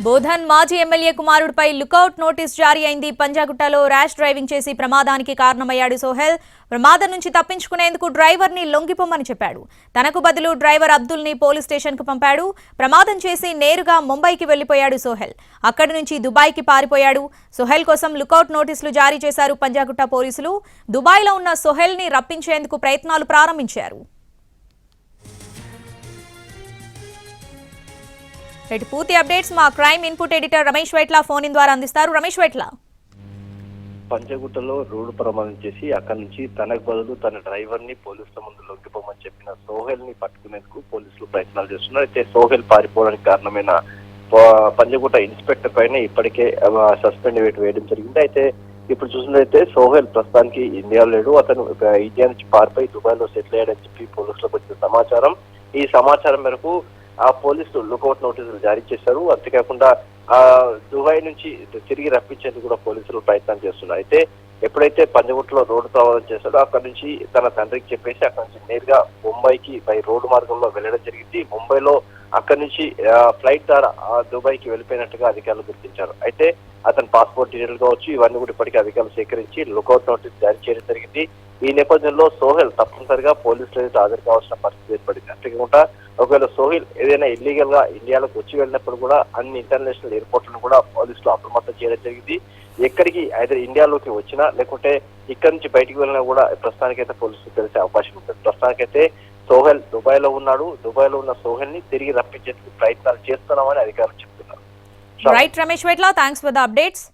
బోధన్ మాజీ MLA కుమారుడిపై lookout notice జారీ అయింది. పంజాగుట్టలో ర్యాష్ డ్రైవింగ్ చేసి ప్రమాదానికి కారణమయ్యాడు సోహెల్. ప్రమాదం నుంచి తప్పించుకునేందుకు డ్రైవర్ ని లొంగిపోమని చెప్పాడు. తనకు బదులు డ్రైవర్ అబ్దుల్ ని పోలీస్ స్టేషన్ కు పంపాడు. ప్రమాదం చేసి నేరుగా ముంబైకి వెళ్లిపోయాడు సోహెల్. అక్కడి నుంచి దుబాయ్కి పారిపోయాడు. సోహెల్ కోసం లుకౌట్ నోటీసులు జారీ చేశారు పంజాగుట్ట పోలీసులు. దుబాయ్లో ఉన్న సోహెల్ ని రప్పించేందుకు ప్రయత్నాలు ప్రారంభించారు. పూర్తి అప్డేట్స్ మా crime input editor Ramesh Vaitla phone in ద్వారా అందిస్తారు. రమేష్ వైట్ల, పంచగుట్టలో రోడ్డు ప్రమాదం చేసి అక్కడి నుంచి తనకు బదులు తన డ్రైవర్ ని పోలీసుల ముందు లొంగిపోమని చెప్పిన సోహెల్ ని పట్టుకునేందుకు పోలీసులు ప్రయత్నాలు చేస్తున్నారు. అయితే సోహెల్ పారిపోవడానికి కారణమైన పంచగుట్ట ఇన్స్పెక్టర్ పైన ఇప్పటికే సస్పెండ్ వేయడం జరిగింది. అయితే ఇప్పుడు చూసినట్లయితే సోహెల్ ప్రస్తుతానికి ఇండియాలో లేడు. అతను ఇండియా నుంచి పారిపోయి దుబాయ్ లో సెటిల్ అయ్యాడని చెప్పి పోలీసులకు వచ్చిన సమాచారం. ఈ సమాచారం మేరకు ఆ పోలీసులు లుకౌట్ నోటీసులు జారీ చేశారు. అంతేకాకుండా దుబాయ్ నుంచి తిరిగి రప్పించేందుకు కూడా పోలీసులు ప్రయత్నం చేస్తున్నారు. అయితే ఎప్పుడైతే పంజగుట్టలో రోడ్డు ప్రమాదం చేశాడో అక్కడ నుంచి తన తండ్రికి చెప్పేసి అక్కడ నుంచి నేరుగా ముంబైకి బై రోడ్డు మార్గంలో వెళ్ళడం జరిగింది. ముంబైలో అక్కడి నుంచి ఫ్లైట్ ద్వారా దుబాయ్కి వెళ్ళిపోయినట్టుగా అధికారులు గుర్తించారు. అయితే అతని పాస్పోర్ట్ డీటెయిల్ కావచ్చు, ఇవన్నీ కూడా ఇప్పటికీ అధికారులు సేకరించి లుకౌట్ నోటీస్ జారీ చేయడం జరిగింది. ఈ నేపథ్యంలో సోహెల్ తప్పనిసరిగా పోలీసులు ఎదుట హాజరు కావాల్సిన పరిస్థితి ఏర్పడింది. అంతేకాకుండా ఒకవేళ సోహెల్ ఏదైనా ఇల్లీగల్ గా ఇండియాలోకి వచ్చి వెళ్ళినప్పుడు కూడా అన్ని ఇంటర్నేషనల్ ఎయిర్పోర్ట్లను కూడా పోలీసులు అప్రమత్తం చేయడం జరిగింది. ఎక్కడికి అయితే ఇండియాలోకి వచ్చినా లేకుంటే ఇక్కడి నుంచి బయటికి వెళ్ళినా కూడా ప్రస్తుతానికైతే పోలీసులు తెలిసే అవకాశం ఉంటుంది. ప్రస్తుతానికైతే సోహెల్ దుబాయ్ లో ఉన్నాడు. దుబాయ్ లో ఉన్న సోహెల్ ని తిరిగి రప్పించేందుకు ప్రయత్నాలు చేస్తున్నామని అధికారులు చెప్తున్నారు. Right Ramesh Vaitla, thanks for the updates.